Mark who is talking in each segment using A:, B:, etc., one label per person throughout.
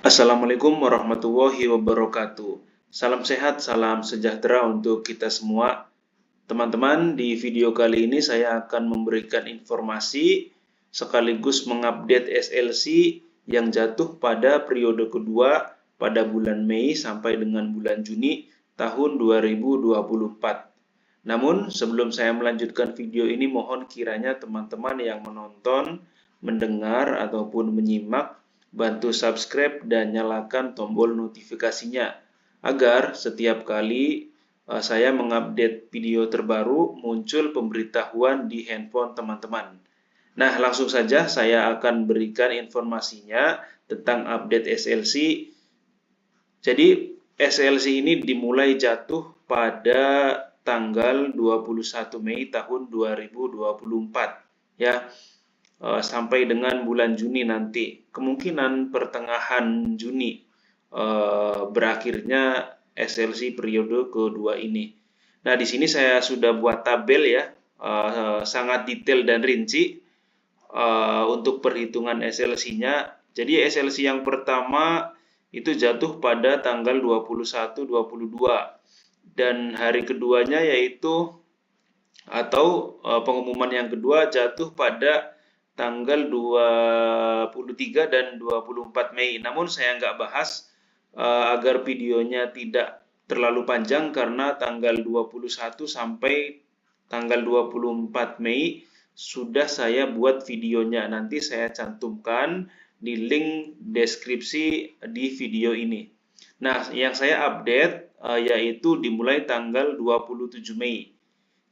A: Assalamualaikum warahmatullahi wabarakatuh. Salam sehat, salam sejahtera untuk kita semua. Teman-teman, di video kali ini saya akan memberikan informasi sekaligus mengupdate SLC yang jatuh pada periode kedua pada bulan Mei sampai dengan bulan Juni tahun 2024. Namun, sebelum saya melanjutkan video ini, mohon kiranya teman-teman yang menonton, mendengar, ataupun menyimak bantu subscribe dan nyalakan tombol notifikasinya agar setiap kali saya mengupdate video terbaru muncul pemberitahuan di handphone teman-teman. Nah, langsung saja saya akan berikan informasinya tentang update SLC. Jadi, SLC ini dimulai jatuh pada tanggal 21 Mei tahun 2024 ya. Sampai dengan bulan Juni nanti. Kemungkinan pertengahan Juni berakhirnya SLC periode kedua ini. Nah, di sini saya sudah buat tabel ya, sangat detail dan rinci untuk perhitungan SLC-nya. Jadi SLC yang pertama itu jatuh pada tanggal 21-22 dan hari keduanya yaitu atau pengumuman yang kedua jatuh pada tanggal 23 dan 24 Mei. Namun saya nggak bahas agar videonya tidak terlalu panjang karena tanggal 21 sampai tanggal 24 Mei sudah saya buat videonya. Nanti saya cantumkan di link deskripsi di video ini. Nah, yang saya update yaitu dimulai tanggal 27 Mei.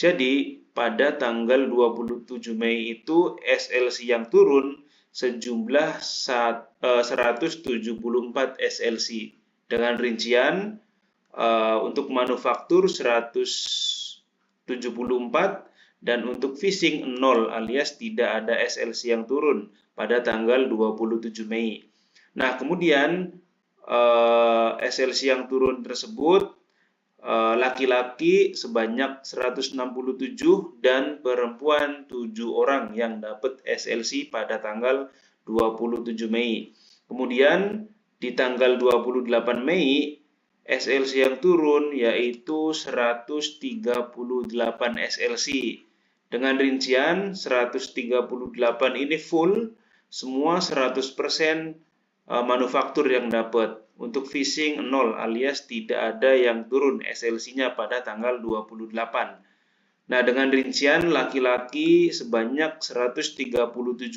A: Jadi, pada tanggal 27 Mei itu SLC yang turun sejumlah 174 SLC dengan rincian untuk manufaktur 174 dan untuk fishing 0 alias tidak ada SLC yang turun pada tanggal 27 Mei. Nah, kemudian SLC yang turun tersebut laki-laki sebanyak 167 dan perempuan 7 orang yang dapat SLC pada tanggal 27 Mei. Kemudian di tanggal 28 Mei SLC yang turun yaitu 138 SLC. Dengan rincian 138 ini full, semua 100% manufaktur yang dapat. Untuk fishing 0 alias tidak ada yang turun SLC-nya pada tanggal 28. Nah, dengan rincian laki-laki sebanyak 137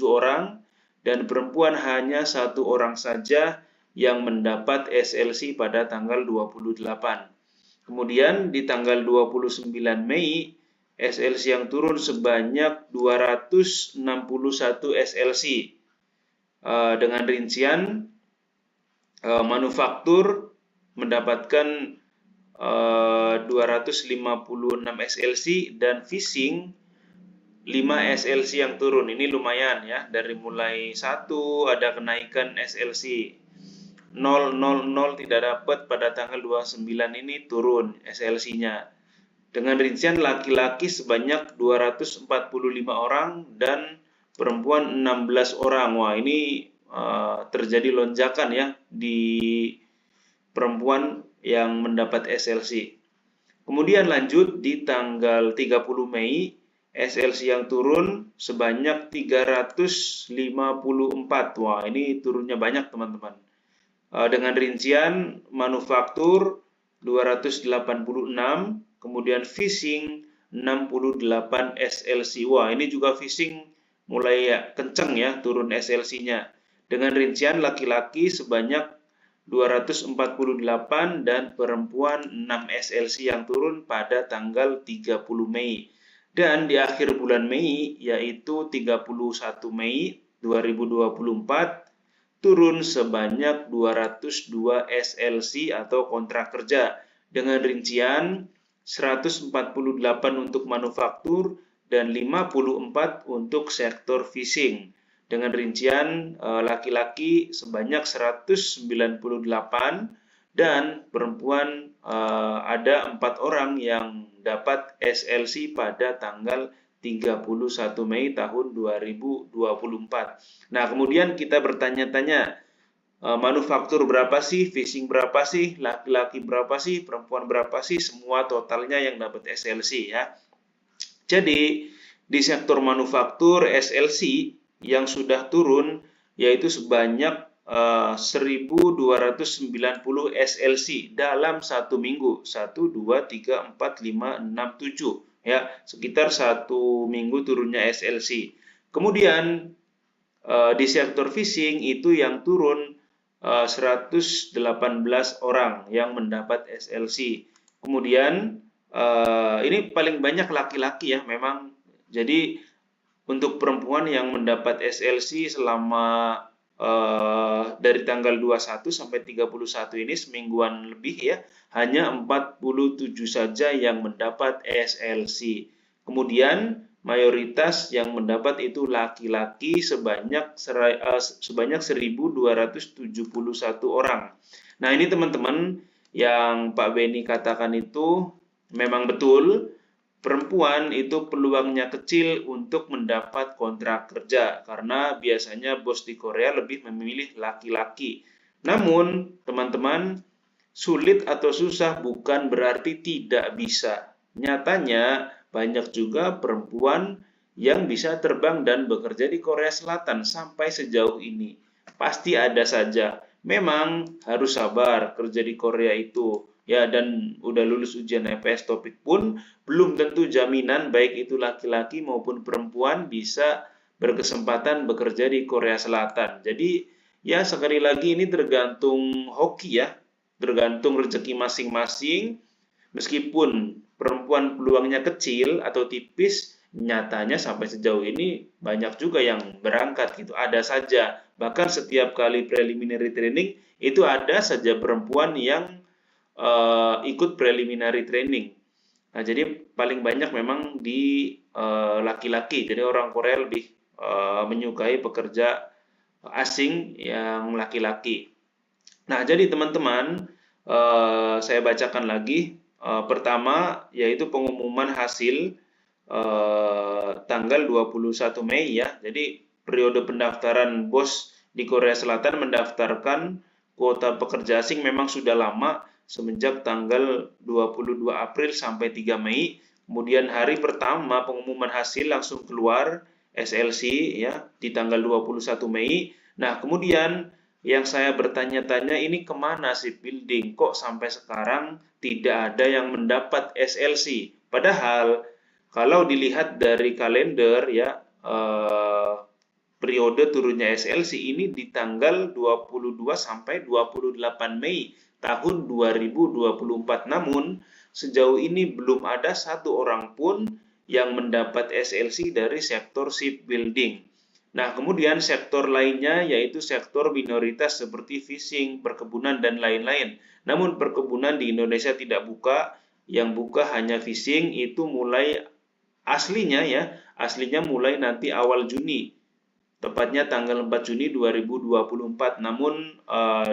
A: orang dan perempuan hanya 1 orang saja yang mendapat SLC pada tanggal 28. Kemudian di tanggal 29 Mei SLC yang turun sebanyak 261 SLC dengan rincian manufaktur mendapatkan 256 SLC dan fishing 5 SLC yang turun. Ini lumayan ya, dari mulai 1 ada kenaikan SLC 000 tidak dapat pada tanggal 29 ini turun SLC-nya. Dengan rincian laki-laki sebanyak 245 orang dan perempuan 16 orang. Wah, ini terjadi lonjakan ya di perempuan yang mendapat SLC. Kemudian lanjut di tanggal 30 Mei SLC yang turun sebanyak 354. Wah, ini turunnya banyak teman-teman. Dengan rincian manufaktur 286, kemudian fishing 68 SLC. Wah, ini juga fishing mulai kenceng ya turun SLC-nya. Dengan rincian laki-laki sebanyak 248 dan perempuan 6 SLC yang turun pada tanggal 30 Mei. Dan di akhir bulan Mei, yaitu 31 Mei 2024, turun sebanyak 202 SLC atau kontrak kerja dengan rincian 148 untuk manufaktur dan 54 untuk sektor fishing. Dengan rincian laki-laki sebanyak 198 dan perempuan ada 4 orang yang dapat SLC pada tanggal 31 Mei tahun 2024. Nah, kemudian kita bertanya-tanya, manufaktur berapa sih, fishing berapa sih, laki-laki berapa sih, perempuan berapa sih, semua totalnya yang dapat SLC ya. Jadi di sektor manufaktur SLC yang sudah turun yaitu sebanyak 1.290 SLC dalam satu minggu. 1, 2, 3, 4, 5, 6, 7. Ya, sekitar satu minggu turunnya SLC. Kemudian di sektor fishing itu yang turun 118 orang yang mendapat SLC. Kemudian ini paling banyak laki-laki ya memang. Jadi untuk perempuan yang mendapat SLC selama dari tanggal 21 sampai 31 ini semingguan lebih ya, hanya 47 saja yang mendapat SLC. Kemudian mayoritas yang mendapat itu laki-laki sebanyak 1.271 orang. Nah, ini teman-teman yang Pak Beni katakan itu memang betul. Perempuan itu peluangnya kecil untuk mendapat kontrak kerja karena biasanya bos di Korea lebih memilih laki-laki. Namun, teman-teman, sulit atau susah bukan berarti tidak bisa. Nyatanya, banyak juga perempuan yang bisa terbang dan bekerja di Korea Selatan sampai sejauh ini. Pasti ada saja. Memang harus sabar kerja di Korea itu. Ya, dan udah lulus ujian EPS topik pun belum tentu jaminan baik itu laki-laki maupun perempuan bisa berkesempatan bekerja di Korea Selatan. Jadi, ya sekali lagi ini tergantung hoki ya, tergantung rezeki masing-masing. Meskipun perempuan peluangnya kecil atau tipis, nyatanya sampai sejauh ini banyak juga yang berangkat gitu. Ada saja, bahkan setiap kali preliminary training itu ada saja perempuan yang ikut preliminary training. Nah, jadi paling banyak memang di laki-laki. Jadi orang Korea lebih menyukai pekerja asing yang laki-laki. Nah, jadi teman-teman, saya bacakan lagi. Pertama, yaitu pengumuman hasil tanggal 21 Mei ya. Jadi periode pendaftaran BOS di Korea Selatan mendaftarkan kuota pekerja asing memang sudah lama, semenjak tanggal 22 April sampai 3 Mei. Kemudian hari pertama pengumuman hasil langsung keluar SLC ya di tanggal 21 Mei. Nah, kemudian yang saya bertanya-tanya ini kemana sih building? Kok sampai sekarang tidak ada yang mendapat SLC? Padahal kalau dilihat dari kalender ya periode turunnya SLC ini di tanggal 22 sampai 28 Mei tahun 2024. Namun, sejauh ini belum ada satu orang pun yang mendapat SLC dari sektor shipbuilding. Nah, kemudian sektor lainnya yaitu sektor minoritas seperti fishing, perkebunan, dan lain-lain. Namun, perkebunan di Indonesia tidak buka, yang buka hanya fishing itu mulai aslinya mulai nanti awal Juni. Tepatnya tanggal 4 Juni 2024. Namun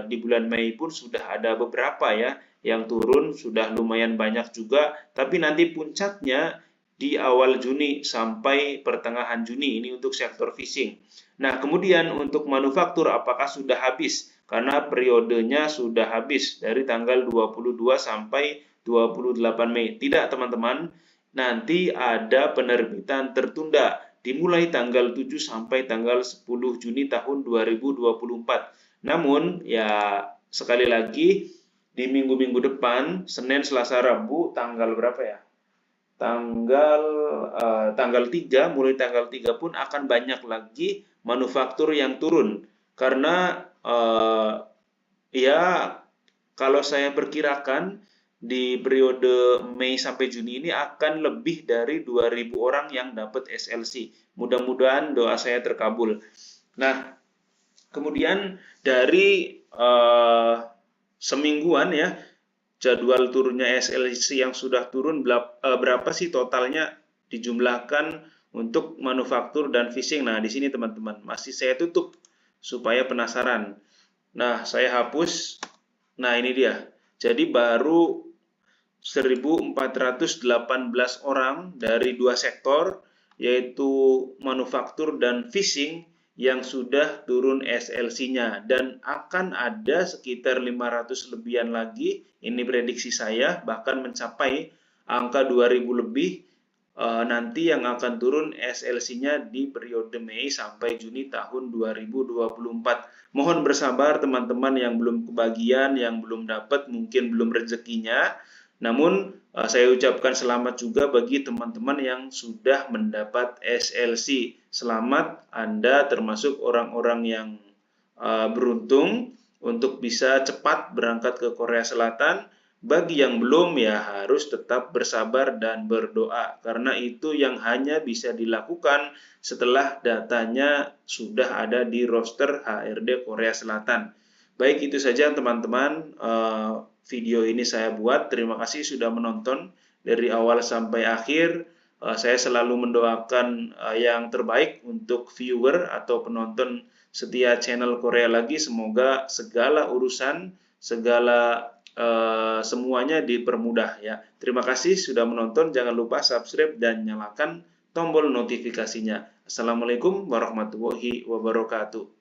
A: di bulan Mei pun sudah ada beberapa ya yang turun, sudah lumayan banyak juga. Tapi nanti puncaknya di awal Juni sampai pertengahan Juni ini untuk sektor fishing. Nah, kemudian untuk manufaktur apakah sudah habis? Karena periodenya sudah habis dari tanggal 22 sampai 28 Mei. Tidak, teman-teman. Nanti ada penerbitan tertunda dimulai tanggal 7 sampai tanggal 10 Juni tahun 2024. Namun, ya sekali lagi, di minggu-minggu depan, Senin, Selasa, Rabu, tanggal berapa ya? Tanggal 3, mulai tanggal 3 pun akan banyak lagi manufaktur yang turun. Karena, ya kalau saya perkirakan, di periode Mei sampai Juni ini akan lebih dari 2.000 orang yang dapat SLC. Mudah-mudahan doa saya terkabul. Nah, kemudian dari semingguan ya, jadwal turunnya SLC yang sudah turun berapa sih totalnya dijumlahkan untuk manufaktur dan fishing. Nah, di sini teman-teman, masih saya tutup supaya penasaran. Nah, saya hapus. Nah, ini dia. Jadi baru 1.418 orang dari dua sektor, yaitu manufaktur dan fishing, yang sudah turun SLC-nya, dan akan ada sekitar 500 lebihan lagi, ini prediksi saya, bahkan mencapai angka 2000 lebih nanti yang akan turun SLC-nya di periode Mei sampai Juni tahun 2024. Mohon bersabar teman-teman yang belum kebagian, yang belum dapat, mungkin belum rezekinya. Namun saya ucapkan selamat juga bagi teman-teman yang sudah mendapat SLC. Selamat, Anda termasuk orang-orang yang beruntung untuk bisa cepat berangkat ke Korea Selatan. Bagi yang belum, ya harus tetap bersabar dan berdoa, karena itu yang hanya bisa dilakukan setelah datanya sudah ada di roster HRD Korea Selatan. Baik, itu saja teman-teman video ini saya buat. Terima kasih sudah menonton dari awal sampai akhir. Saya selalu mendoakan yang terbaik untuk viewer atau penonton setia channel Korea Lagi. Semoga segala urusan, segala semuanya dipermudah ya. Terima kasih sudah menonton. Jangan lupa subscribe dan nyalakan tombol notifikasinya. Assalamualaikum warahmatullahi wabarakatuh.